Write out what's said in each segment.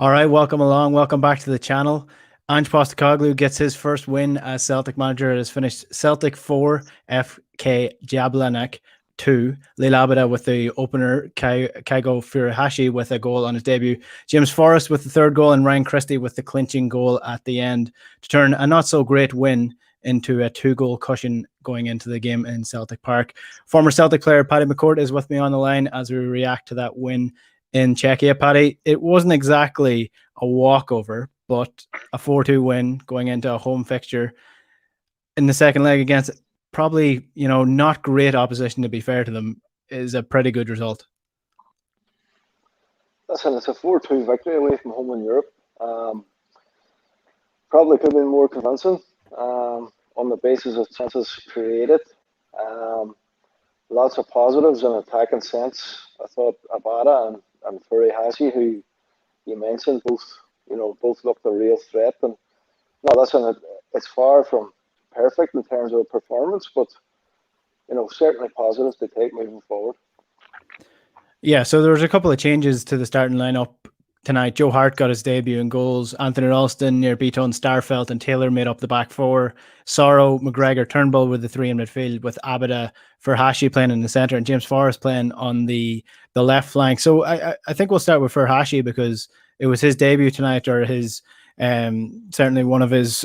All right, welcome along. Welcome back to the channel. Ange Postecoglou gets his first win as Celtic manager. It has finished Celtic 4, FK Jablonec 2. Lil Abada with the opener, Kaigo Furuhashi with a goal on his debut. James Forrest with the third goal, and Ryan Christie with the clinching goal at the end to turn a not-so-great win into a 2-goal cushion going into the game in Celtic Park. Former Celtic player Paddy McCourt is with me on the line as we react to that win in Czechia. Paddy, it wasn't exactly a walkover, but a 4-2 win going into a home fixture in the second leg against probably, not great opposition, to be fair to them, is a pretty good result. Listen, it's a 4-2 victory away from home in Europe. Probably could have been more convincing on the basis of chances created. Lots of positives in attacking sense. I thought Abada and Furuhashi, who you mentioned, both looked a real threat. And no, listen, it's far from perfect in terms of performance, but certainly positives to take moving forward. Yeah, so there was a couple of changes to the starting lineup tonight. Joe Hart got his debut in goals. Anthony Ralston, Nearbito, Starfelt and Taylor made up the back four. Sorrow, McGregor, Turnbull with the three in midfield, with Abada, Furuhashi playing in the centre, and James Forrest playing on the left flank. So I think we'll start with Furuhashi because it was his debut tonight, or his certainly one of his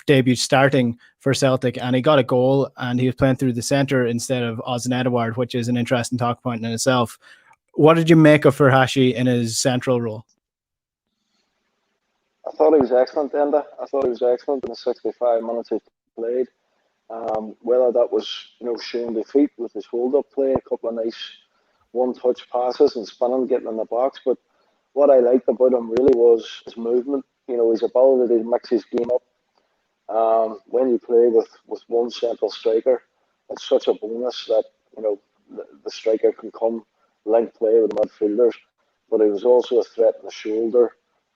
debut starting for Celtic, and he got a goal, and he was playing through the centre instead of Enda Edouard, which is an interesting talk point in itself. What did you make of Furuhashi in his central role? I thought he was excellent, Enda. I thought he was excellent in the 65 minutes he played. Whether that was, showing the feet with his hold-up play, a couple of nice one-touch passes and spinning, getting in the box. But what I liked about him really was his movement. His ability to mix his game up. When you play with one central striker, it's such a bonus that the striker can come link play with the midfielders, but he was also a threat in the shoulder.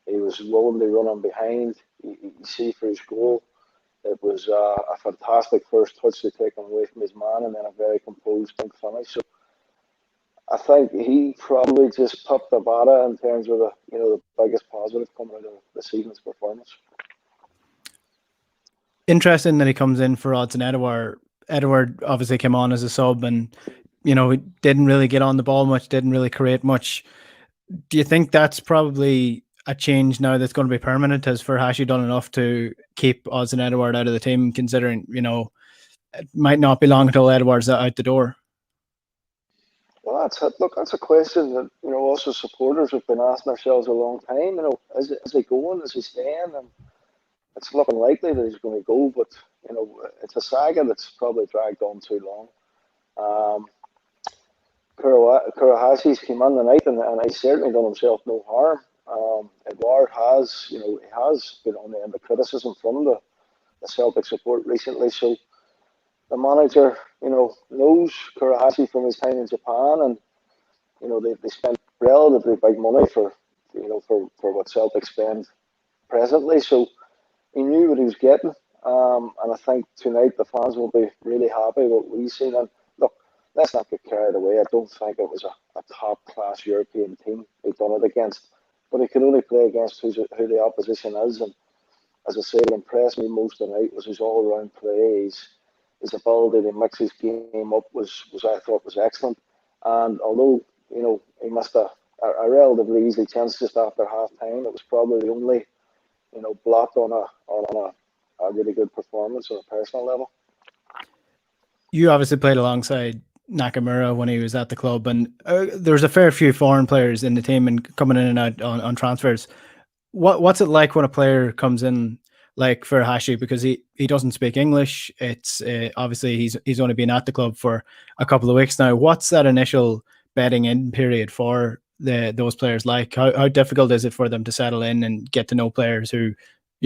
He was willing to run on behind. You see for his goal, it was a fantastic first touch to take him away from his man, and then a very composed finish. So I think he probably just topped Abada in terms of the biggest positive coming out of this evening's performance. Interesting that he comes in for Enda Edouard. Edouard obviously came on as a sub, and he didn't really get on the ball much, didn't really create much. Do you think that's probably a change now that's going to be permanent? Has Furuhashi done enough to keep Enda Edouard out of the team, considering, it might not be long until Edouard's out the door? Well, that's a question that, also supporters have been asking ourselves a long time. Is he going? Is he staying? And it's looking likely that he's going to go, but, it's a saga that's probably dragged on too long. Furuhashi's came in the night, and he's certainly done himself no harm. Edouard has, he has been on the end of criticism from the Celtic support recently. So the manager, knows Furuhashi from his time in Japan, and they spent relatively big money for what Celtic spend presently. So he knew what he was getting, and I think tonight the fans will be really happy with what we've seen. And look, let's not get carried away. I don't think it was a top-class European team he'd done it against, but he could only play against who the opposition is. And as I say, what impressed me most tonight was his all-round play. His ability to mix his game up was I thought was excellent. And although he missed a relatively easy chance just after half time, it was probably the only blot on a really good performance on a personal level. You obviously played alongside Nakamura when he was at the club, and there's a fair few foreign players in the team and coming in and out on transfers. What's it like when a player comes in like Furuhashi, because he doesn't speak English? It's obviously he's only been at the club for a couple of weeks now. What's that initial bedding in period for those players like? How difficult is it for them to settle in and get to know players who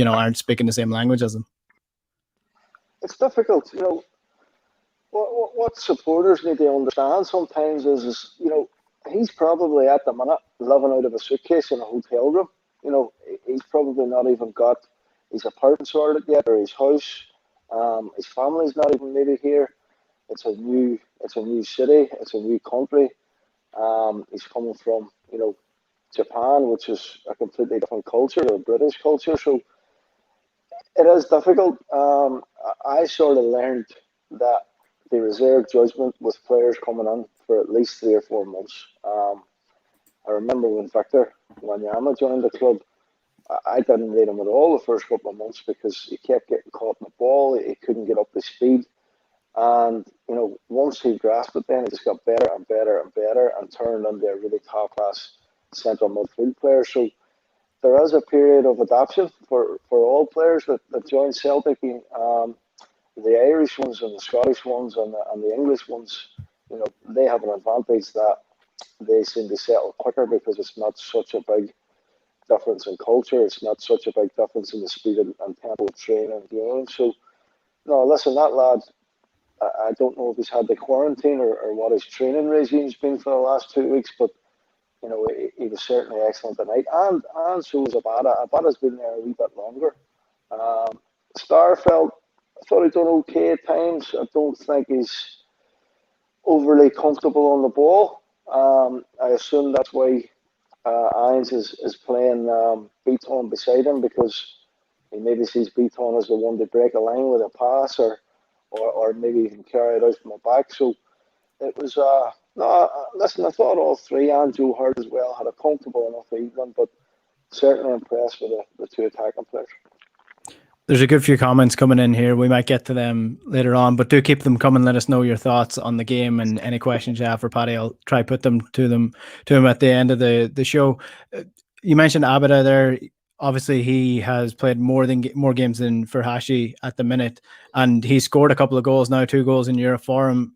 aren't speaking the same language as them? It's difficult. What supporters need to understand sometimes is he's probably at the minute living out of a suitcase in a hotel room. He's probably not even got his apartment sorted yet, or his house. His family's not even maybe here. It's a new city. It's a new country. He's coming from Japan, which is a completely different culture, a British culture. So it is difficult. I sort of learned that they reserve judgment with players coming in for at least 3 or 4 months. I remember when Victor Wanyama joined the club, I didn't rate him at all the first couple of months because he kept getting caught in the ball. He couldn't get up to speed. And, once he grasped it, then he just got better and better and better and turned into a really top-class central midfield player. So there is a period of adoption for all players that join Celtic. The Irish ones and the Scottish ones and the English ones, they have an advantage that they seem to settle quicker because it's not such a big difference in culture. It's not such a big difference in the speed and tempo of training and game. So, no, listen, that lad, I don't know if he's had the quarantine or what his training regime's been for the last 2 weeks, but he was certainly excellent tonight. And so was Abada. Abada's been there a wee bit longer. Starfelt, I thought he'd done okay at times. I don't think he's overly comfortable on the ball. I assume that's why Irons is playing Beaton beside him, because he maybe sees Beaton as the one to break a line with a pass or maybe even carry it out from the back. So it was, listen, I thought all three, and Joe Hart as well, had a comfortable enough evening, but certainly impressed with the 2 attacking players. There's a good few comments coming in here. We might get to them later on, but do keep them coming. Let us know your thoughts on the game and any questions you have for Paddy. I'll try put them to him at the end of the show. You mentioned Abada there. Obviously, he has played more games than Furuhashi at the minute, and he scored a couple of goals now, 2 goals in Europe for him.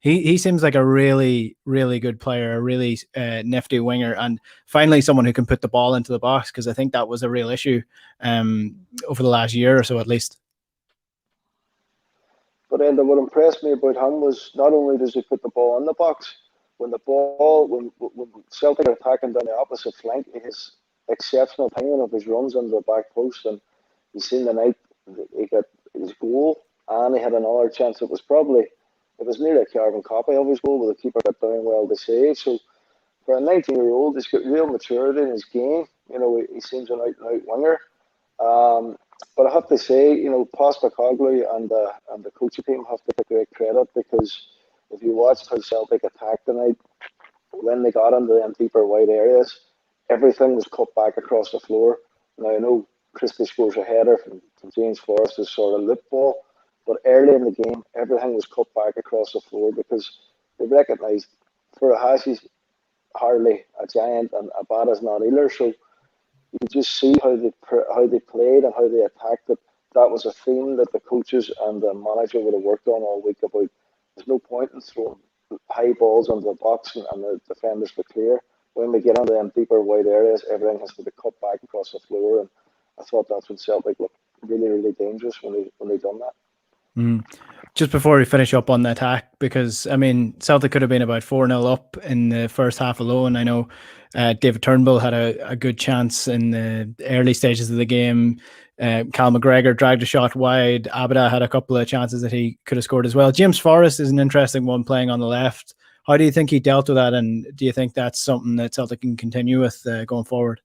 He seems like a really, really good player, a really nifty winger, and finally someone who can put the ball into the box, because I think that was a real issue over the last year or so at least. But Enda, what impressed me about him was not only does he put the ball in the box, when Celtic are attacking down the opposite flank, he has exceptional timing of his runs under the back post, and you seen the night he got his goal, and he had another chance. It was nearly a carbon copy of his goal, but the keeper got down well to save. So for a 19-year-old, he's got real maturity in his game. He seems an out-and-out winger. But I have to say, Postecoglou and the coaching team have to take great credit, because if you watched how Celtic attacked tonight, when they got into them deeper wide areas, everything was cut back across the floor. Now, I know Christie scores a header from James Forrest's sort of loop ball, but early in the game, everything was cut back across the floor because they recognised Furuhashi's hardly a giant and Abada's not either. So you could just see how they played and how they attacked it. That was a theme that the coaches and the manager would have worked on all week about. There's no point in throwing high balls into the box and the defenders to clear. When we get into them deeper wide areas, everything has to be cut back across the floor. And I thought that's when Celtic looked really, really dangerous when they done that. Just before we finish up on the attack, because Celtic could have been about 4-0 up in the first half alone. I know David Turnbull had a good chance in the early stages of the game. Cal McGregor dragged a shot wide. Abada had a couple of chances that he could have scored as well. James Forrest is an interesting one playing on the left. How do you think he dealt with that, and do you think that's something that Celtic can continue with going forward?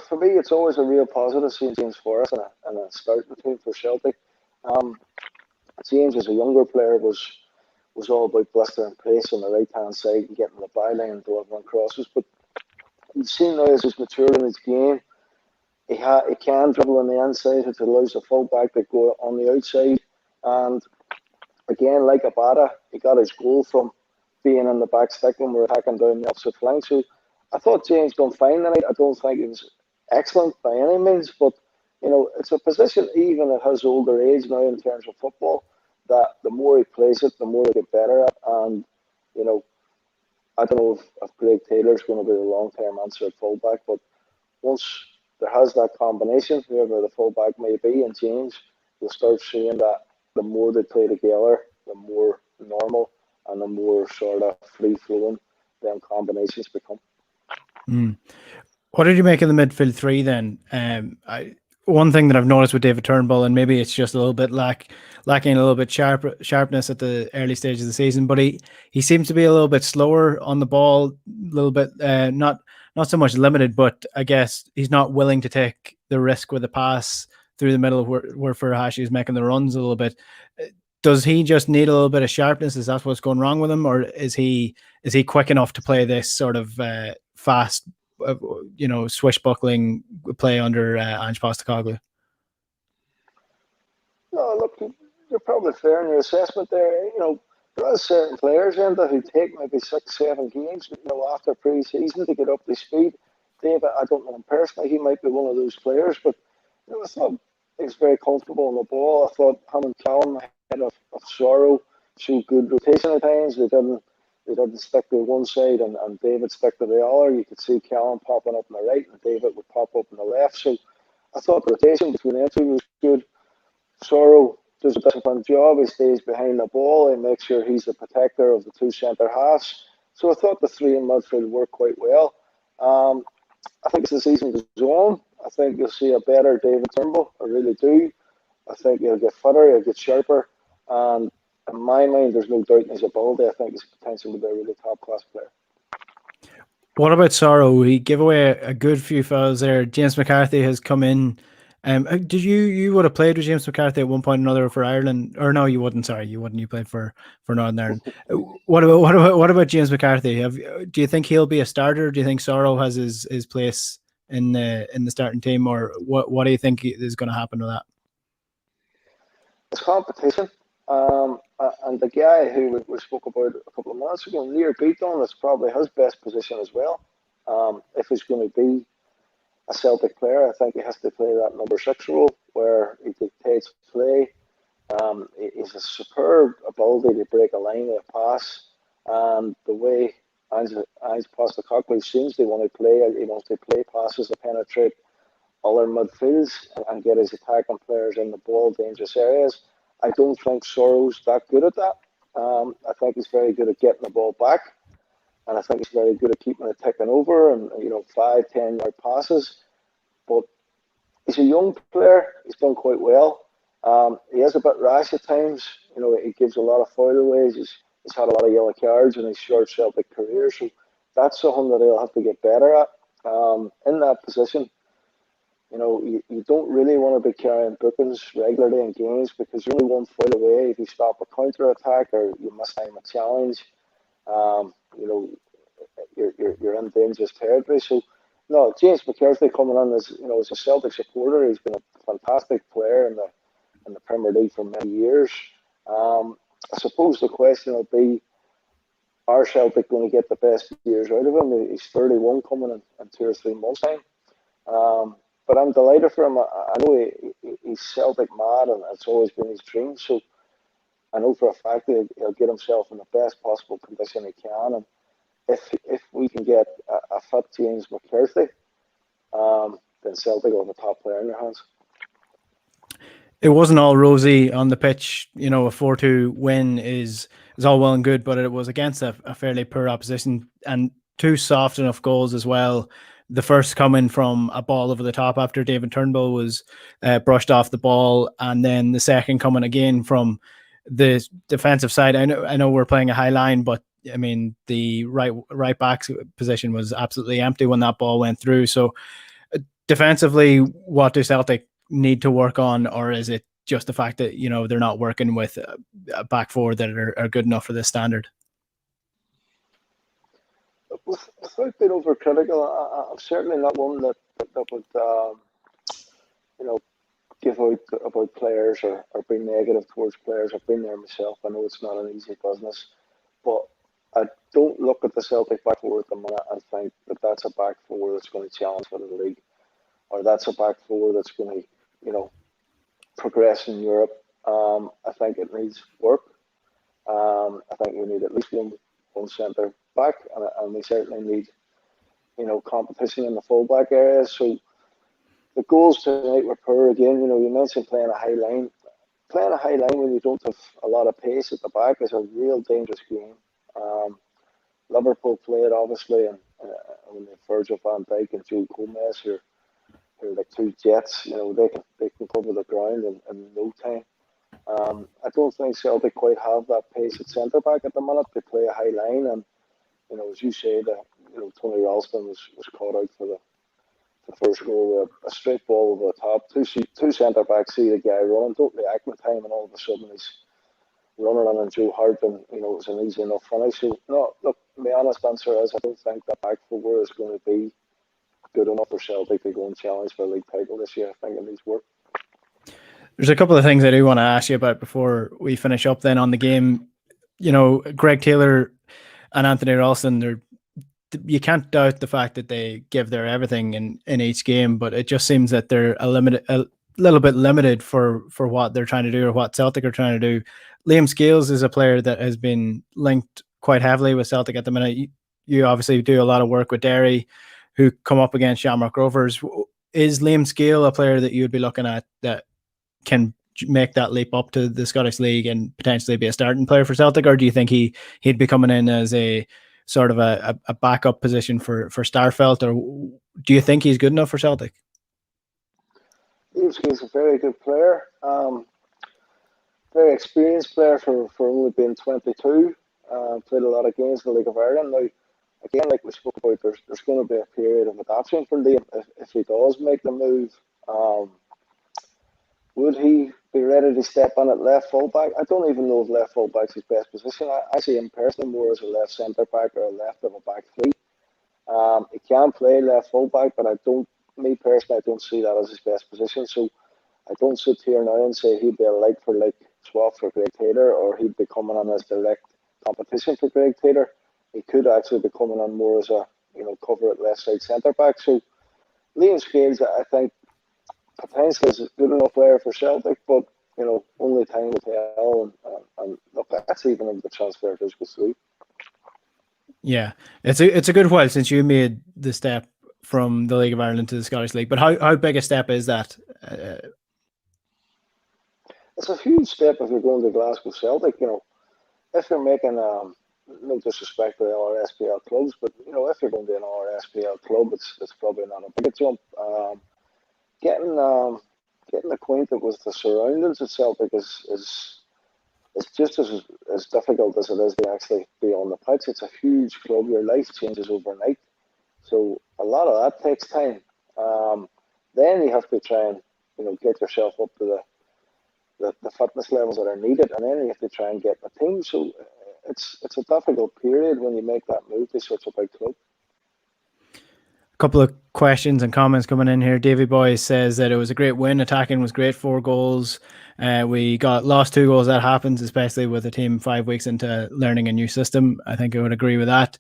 For me, it's always a real positive seeing James Forrest and a starting team for Celtic. James, as a younger player, was all about blistering pace on the right-hand side and getting the byline and delivering crosses. But you've seen now as he's matured in his game, he can dribble on the inside, which allows the full-back to go on the outside. And again, like Abada, he got his goal from being in the back stick when we're attacking down the opposite flank. So I thought James done fine tonight. I don't think he was excellent by any means, but it's a position, even at his older age now in terms of football, that the more he plays it, the more he get better at. And I don't know if Greg Taylor's going to be the long-term answer at fullback, but once there has that combination, whoever the fullback may be, and James, you'll start seeing that the more they play together, the more normal and the more sort of free-flowing them combinations become. What did you make of the midfield three then? one thing that I've noticed with David Turnbull, and maybe it's just a little bit lacking a little bit sharpness at the early stages of the season, but he seems to be a little bit slower on the ball, a little bit not so much limited, but I guess he's not willing to take the risk with a pass through the middle where Furuhashi is making the runs a little bit. Does he just need a little bit of sharpness? Is that what's going wrong with him, or is he quick enough to play this sort of fast, swishbuckling play under Ange Postecoglou? No, look, you're probably fair in your assessment there. There are certain players, Enda, who take maybe 6-7 games, after pre-season to get up to speed. David, I don't know him personally. He might be one of those players, but I thought he was very comfortable on the ball. I thought him and Callum ahead of Sorrow showed good rotation at times. They didn't stick to one side and David stuck to the other. You could see Callum popping up on the right and David would pop up on the left. So I thought the rotation between them two was good. Sorrow does a different job. He stays behind the ball. He makes sure he's the protector of the two centre halves. So I thought the three in midfield worked quite well. I think as the season goes on, I think you'll see a better David Turnbull. I really do. I think he'll get fitter, he'll get sharper. And in my mind, there's no doubt in his ability. I think he's potential to be a really top-class player. What about Sorrow? He gave away a good few fouls there. James McCarthy has come in. Did you would have played with James McCarthy at one point or another for Ireland? Or no, you wouldn't. Sorry, you wouldn't. You played for Northern Ireland. What about James McCarthy? Do you think he'll be a starter? Do you think Sorrow has his place in the starting team, or what do you think is going to happen with that? It's competition. And the guy who we spoke about a couple of months ago, Lear Beaton, is probably his best position as well. If he's going to be a Celtic player, I think he has to play that number 6 role where he dictates play. He's a superb ability to break a line with a pass. And the way Ange Postecoglou seems to want to play, he wants to play passes to penetrate other midfields and get his attacking players in the ball dangerous areas. I don't think Sorrow's that good at that. I think he's very good at getting the ball back, and I think he's very good at keeping it ticking over and 5-10 yard passes. But he's a young player. He's done quite well. He is a bit rash at times. He gives a lot of foul aways. He's had a lot of yellow cards in his short Celtic career, so that's something that he'll have to get better at. In that position, you don't really want to be carrying bookings regularly in games because you're only one foul away if you stop a counter attack or you miss time a challenge. You're in dangerous territory. So, no, James McCarthy coming on as as a Celtic supporter, he's been a fantastic player in the Premier League for many years. I suppose the question will be, are Celtic going to get the best years out of him? He's 31 coming in 2 or 3 months' time. But I'm delighted for him. I know he's Celtic mad and it's always been his dream. So I know for a fact that he'll get himself in the best possible condition he can. And if we can get a fit James McCarthy, then Celtic will have a top player in their hands. It wasn't all rosy on the pitch. A 4-2 win is all well and good, but it was against a fairly poor opposition and 2 soft enough goals as well. The first coming from a ball over the top after David Turnbull was brushed off the ball, and then the second coming again from the defensive side. I know we're playing a high line, but I mean the right back's position was absolutely empty when that ball went through. So defensively, what do Celtic need to work on, or is it just the fact that they're not working with a back four that are good enough for this standard? Without being overcritical, I'm certainly not one that would give out about players or be negative towards players. I've been there myself. I know it's not an easy business, but I don't look at the Celtic back four at the minute and think that that's a back four that's going to challenge for the league, or that's a back four that's going to progress in Europe. I think it needs work. I think we need at least one centre back, and we certainly need competition in the full-back area. So the goals tonight were poor again. You mentioned playing a high line. Playing a high line when you don't have a lot of pace at the back is a real dangerous game. Liverpool played obviously, and when the Virgil van Dijk and Joe Gomez, who they're like two jets. They can cover the ground in no time. I don't think Celtic quite have that pace at centre back at the minute. They play a high line, and as you say, that Tony Ralston was caught out for the first goal. A straight ball over the top. Two centre backs see the guy running, don't react with time, and all of a sudden he's running on Joe Hart, and it was an easy enough finish. So no, look, my honest answer is I don't think that back four is going to be good enough for Celtic to go and challenge for a league title this year. I think it needs work. There's a couple of things I do want to ask you about before we finish up then on the game. Greg Taylor and Anthony Ralston, you can't doubt the fact that they give their everything in each game, but it just seems that they're a little bit limited for what they're trying to do or what Celtic are trying to do. Liam Scales is a player that has been linked quite heavily with Celtic at the minute. You obviously do a lot of work with Derry, who come up against Shamrock Rovers. Is Liam Scale a player that you would be looking at that can make that leap up to the Scottish League and potentially be a starting player for Celtic, or do you think he'd be coming in as a sort of a backup position for Starfelt, or do you think he's good enough for Celtic? He's a very good player, very experienced player for only being 22. Played a lot of games in the League of Ireland. Now, again, like we spoke about, there's going to be a period of adaptation for Liam if he does make the move. Would he be ready to step on at left fullback? I don't even know if left fullback's his best position. I see him personally more as a left centre back or a left of a back three. He can play left fullback, but I don't see that as his best position. So I don't sit here now and say he'd be a like for like swap for Greg Taylor, or he'd be coming on as direct competition for Greg Taylor. He could actually be coming on more as a cover at left side centre back. So Liam Scales, I think, potentially is a good enough player for Celtic, but only time will tell. And look, that's even if the transfer does go through. Yeah, it's a good while since you made the step from the League of Ireland to the Scottish League. But how big a step is that? It's a huge step if you're going to Glasgow Celtic. If you're making no disrespect to the RSPL clubs, but if you're going to an RSPL club, it's probably not a big jump. Getting acquainted with the surroundings of Celtic is just as difficult as it is to actually be on the pitch. It's a huge club. Your life changes overnight, so a lot of that takes time. Then you have to try and get yourself up to the fitness levels that are needed, and then you have to try and get the team. So it's a difficult period when you make that move to such a big club. Couple of questions and comments coming in here. Davy Boy says that it was a great win. Attacking was great, 4 goals. We lost 2 goals. That happens, especially with a team 5 weeks into learning a new system. I think I would agree with that.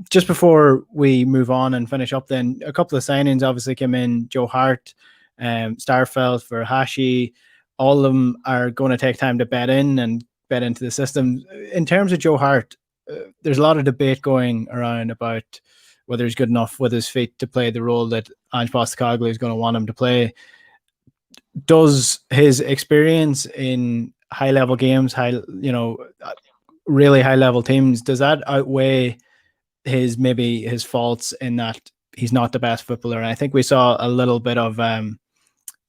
Just before we move on and finish up, then a couple of signings obviously came in. Joe Hart, Starfelt, Furuhashi. All of them are going to take time to bed into the system. In terms of Joe Hart, there's a lot of debate going around about whether he's good enough with his feet to play the role that Ange Postecoglou is going to want him to play. Does his experience in high-level games, really high-level teams, does that outweigh his faults in that he's not the best footballer? And I think we saw a little bit of,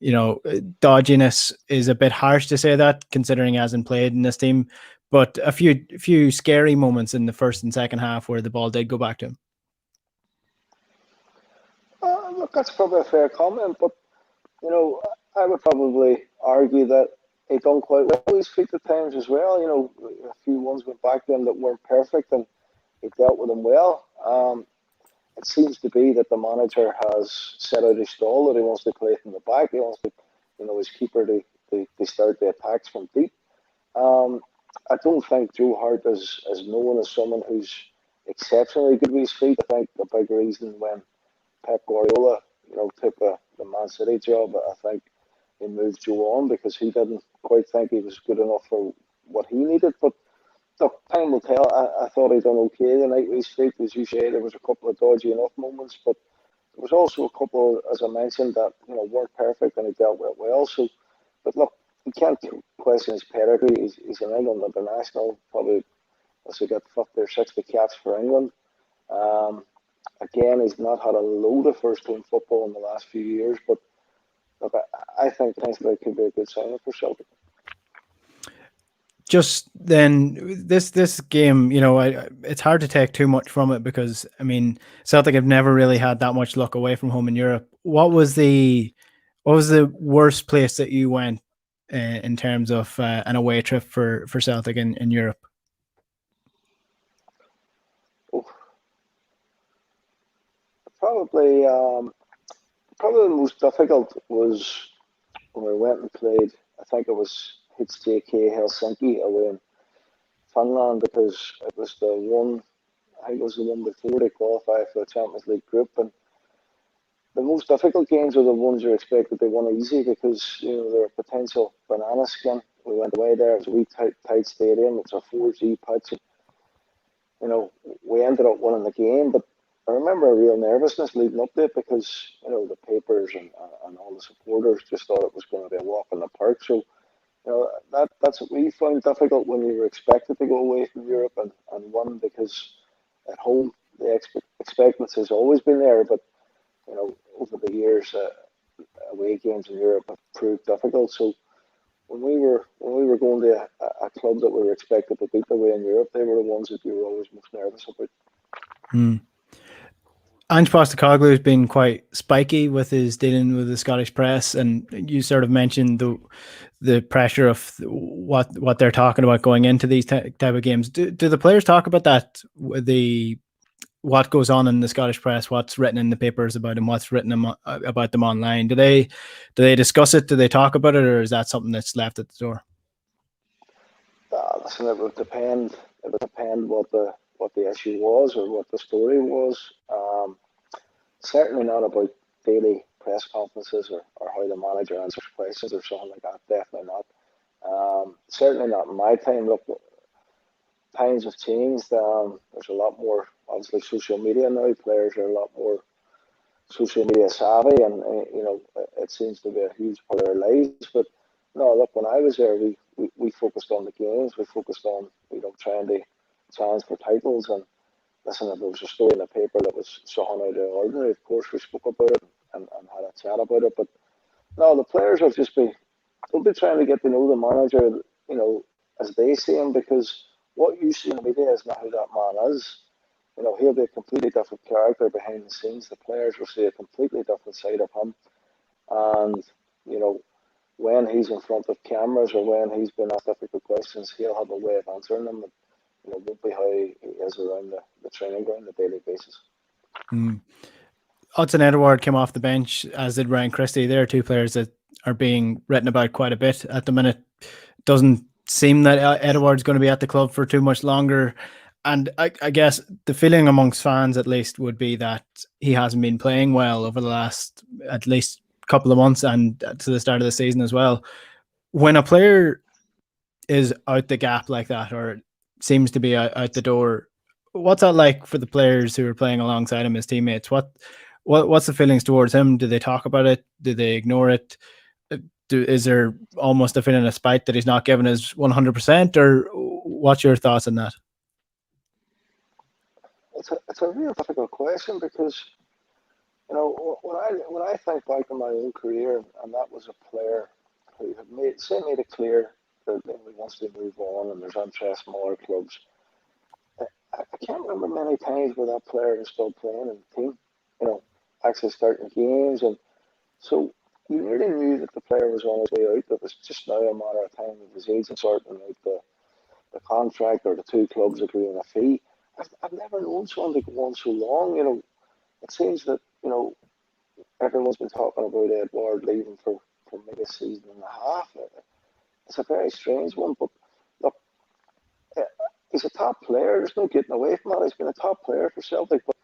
dodginess is a bit harsh to say that, considering he hasn't played in this team, but a few scary moments in the first and second half where the ball did go back to him. Look, that's probably a fair comment, but I would probably argue that he done quite well with his feet at times as well. A few ones went back to him that weren't perfect, and he dealt with them well. It seems to be that the manager has set out his stall that he wants to play from the back. He wants to, his keeper to start the attacks from deep. I don't think Joe Hart is known as someone who's exceptionally good with his feet. I think the big reason when Pep Guardiola, took the Man City job, I think he moved Joe on because he didn't quite think he was good enough for what he needed. But look, time will tell. I thought he done okay tonight with his feet. As you say, there was a couple of dodgy enough moments, but there was also a couple, as I mentioned, that weren't perfect, and he dealt with it well. So, but look, you can't question his pedigree. He's an England international, probably as he got 50 or 60 caps for England. again, he's not had a load of first team football in the last few years, but look, I think potentially it could be a good signing for Celtic. Just then, this game, it's hard to take too much from it because I mean, Celtic have never really had that much luck away from home in Europe. What was the worst place that you went in terms of an away trip for Celtic in Europe? Oh, probably the most difficult was when we went and played. I think it was HJK Helsinki away in Finland, because it was the one. I think it was the one before they qualified for the Champions League group, and the most difficult games are the ones you're expected to win easy because they're a potential banana skin. We went away there. It was a wee tight stadium. It's a 4G pitch. We ended up winning the game, but I remember a real nervousness leading up to it because the papers and all the supporters just thought it was going to be a walk in the park. So that's what we found difficult when you were expected to go away from Europe and win, because at home the expectancy has always been there, but over the years away games in Europe have proved difficult. So when we were going to a club that we were expected to beat away in Europe, they were the ones that you were always most nervous about. Ange Postecoglou has been quite spiky with his dealing with the Scottish press, and you sort of mentioned the pressure of what they're talking about going into these type of games. Do the players talk about that? What goes on in the Scottish press, what's written in the papers about them, what's written about them online? Do they discuss it? Do they talk about it, or is that something that's left at the door? Listen, it would depend. It would depend what the issue was or what the story was. Certainly not about daily press conferences or how the manager answers questions or something like that. Definitely not. Certainly not in my time. Look, times have changed. There's a lot more, obviously, social media now. Players are a lot more social media savvy, and it seems to be a huge part of their lives. But no, look, when I was there, we focused on the games. We focused on trying to challenge for titles. And listen, if there was a story in the paper that was something out of the ordinary, of course we spoke about it and had a chat about it. But no, the players will they'll be trying to get to know the manager, as they see him, because what you see in the media is not who that man is. He'll be a completely different character behind the scenes. The players will see a completely different side of him. And, when he's in front of cameras or when he's been asked difficult questions, he'll have a way of answering them. Won't be how he is around the training ground on a daily basis. Hudson Edouard came off the bench, as did Ryan Christie. They're two players that are being written about quite a bit at the minute. Doesn't seem that Edouard's going to be at the club for too much longer. And I guess the feeling amongst fans, at least, would be that he hasn't been playing well over the last at least couple of months and to the start of the season as well. When a player is out the gap like that, or seems to be out the door, what's that like for the players who are playing alongside him as teammates? What's the feelings towards him? Do they talk about it? Do they ignore it? Is there almost a feeling of spite that he's not giving his 100%, or what's your thoughts on that? It's a real difficult question because when I think back on my own career, and that was a player who had made it clear that he wants to move on and there's interest from other clubs. I can't remember many times where that player is still playing in the team, actually starting games. And so you really knew that the player was on his way out. It was just now a matter of time of his agent sorting out the contract or the two clubs agreeing a fee. I've never known someone to go on so long. It seems that, everyone's been talking about Edouard leaving for maybe a season and a half. It's a very strange one, but look, he's a top player. There's no getting away from that. He's been a top player for Celtic, but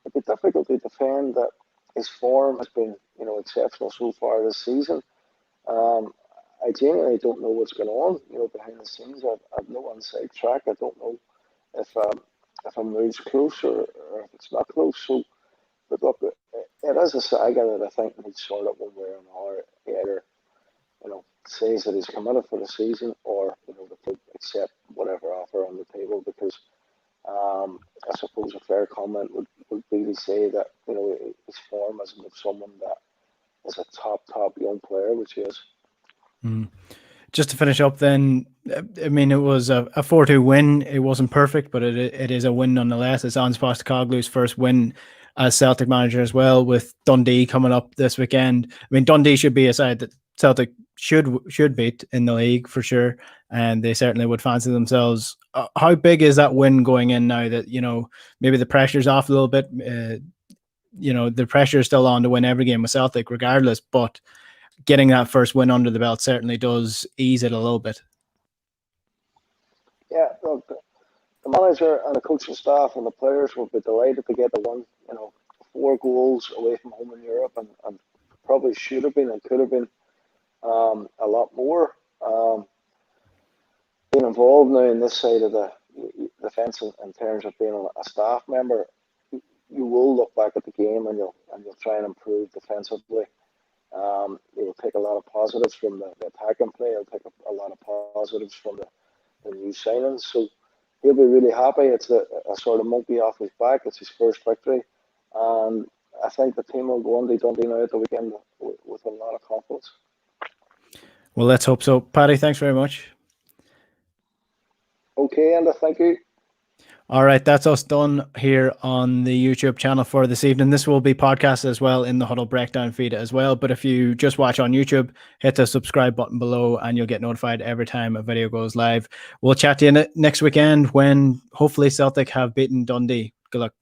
it'd be difficult to defend that his form has been, exceptional so far this season. I genuinely don't know what's going on, behind the scenes. I've no inside track. I don't know if a move's close or if it's not close. So, but look, it is a saga that I think needs sorted one way or another. He either, says that he's committed for the season, or the club accept whatever offer on the table, because I suppose a fair comment would really say that his form isn't of someone that is a top young player, which he is. Just to finish up, then, I mean, it was a 4-2 win. It wasn't perfect, but it is a win nonetheless. It's Ange Postecoglou's first win as Celtic manager as well, with Dundee coming up this weekend. I mean, Dundee should be a side that Celtic should beat in the league for sure, and they certainly would fancy themselves. How big is that win going in now that maybe the pressure's off a little bit? The pressure is still on to win every game with Celtic, regardless, but getting that first win under the belt certainly does ease it a little bit. Yeah, look, the manager and the coaching staff and the players will be delighted to get the one. 4 goals away from home in Europe, and probably should have been and could have been a lot more. Being involved now in this side of the fence in terms of being a staff member, you will look back at the game and you'll try and improve defensively. You'll take a lot of positives from the attacking play. You'll take a lot of positives from the new signings. So he'll be really happy. It's a sort of monkey off his back. It's his first victory. And I think the team will go on to Dundee now at the weekend with a lot of confidence. Well, let's hope so. Paddy, thanks very much. Okay, Enda, thank you. All right, that's us done here on the YouTube channel for this evening. This will be podcast as well in the Huddle Breakdown feed as well. But if you just watch on YouTube, hit the subscribe button below and you'll get notified every time a video goes live. We'll chat to you next weekend when hopefully Celtic have beaten Dundee. Good luck.